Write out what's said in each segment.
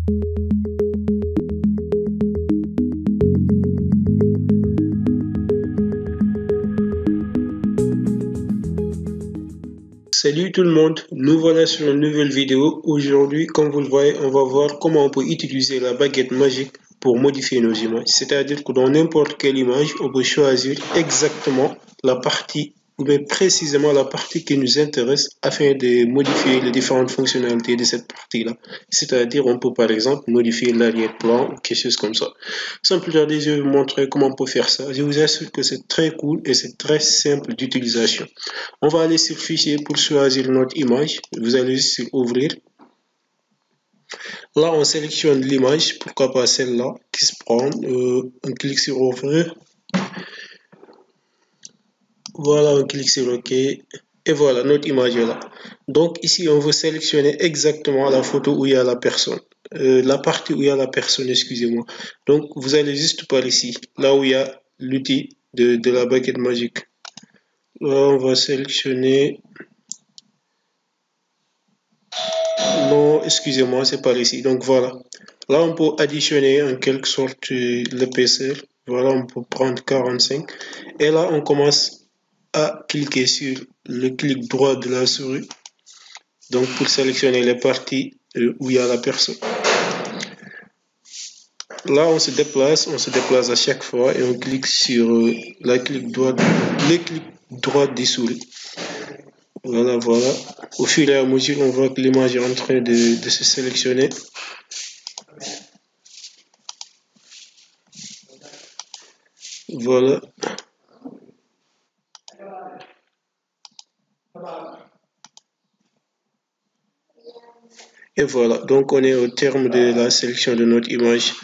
Salut tout le monde, nous voilà sur une nouvelle vidéo. Aujourd'hui, comme vous le voyez, on va voir comment on peut utiliser la baguette magique pour modifier nos images. C'est-à-dire que dans n'importe quelle image, on peut choisir exactement la partie ou bien précisément la partie qui nous intéresse afin de modifier les différentes fonctionnalités de cette partie-là. C'est-à-dire, on peut par exemple modifier l'arrière-plan ou quelque chose comme ça. Sans plus tarder, je vais vous montrer comment on peut faire ça. Je vous assure que c'est très cool et c'est très simple d'utilisation. On va aller sur Fichier pour choisir notre image. Vous allez juste sur Ouvrir. Là, on sélectionne l'image, pourquoi pas celle-là qui se prend. On clique sur Ouvrir. Voilà, on clique sur OK. Et voilà, notre image est là. Donc ici, on veut sélectionner exactement la photo où il y a la personne. La partie où il y a la personne, excusez-moi. Donc, vous allez juste par ici, là où il y a l'outil de la baguette magique. Là, on va sélectionner... Non, excusez-moi, c'est par ici. Donc voilà. Là, on peut additionner en quelque sorte l'épaisseur. Voilà, on peut prendre 45. Et là, on commence à cliquer sur le clic droit de la souris. Donc pour sélectionner les parties où il y a la personne. Là, on se déplace à chaque fois et on clique sur le clic droit des souris. Voilà, voilà. Au fur et à mesure, on voit que l'image est en train de se sélectionner. Voilà. Et voilà, donc on est au terme de la sélection de notre image.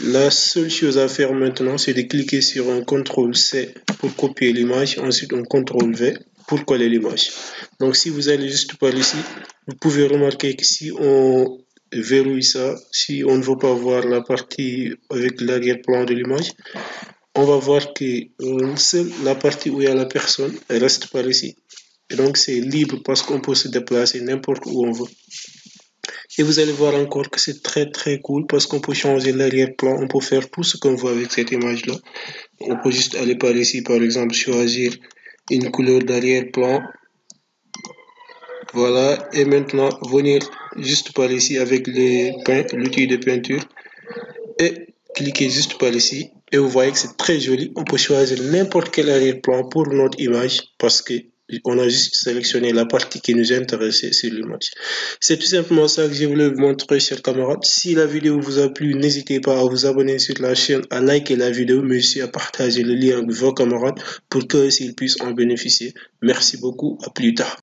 La seule chose à faire maintenant, c'est de cliquer sur un CTRL-C pour copier l'image, ensuite un CTRL-V pour coller l'image. Donc si vous allez juste par ici, vous pouvez remarquer que si on verrouille ça, si on ne veut pas voir la partie avec l'arrière-plan de l'image, on va voir que seule la partie où il y a la personne, elle reste par ici. Et donc c'est libre parce qu'on peut se déplacer n'importe où on veut. Et vous allez voir encore que c'est très cool parce qu'on peut changer l'arrière-plan, on peut faire tout ce qu'on veut avec cette image-là. On peut juste aller par ici, par exemple, choisir une couleur d'arrière-plan. Voilà, et maintenant venir juste par ici avec l'outil de peinture et cliquer juste par ici. Et vous voyez que c'est très joli. On peut choisir n'importe quel arrière-plan pour notre image parce que on a juste sélectionné la partie qui nous intéressait sur l'image. C'est tout simplement ça que je voulais vous montrer, chers camarades. Si la vidéo vous a plu, n'hésitez pas à vous abonner sur la chaîne, à liker la vidéo, mais aussi à partager le lien avec vos camarades pour qu'eux aussi puissent en bénéficier. Merci beaucoup, à plus tard.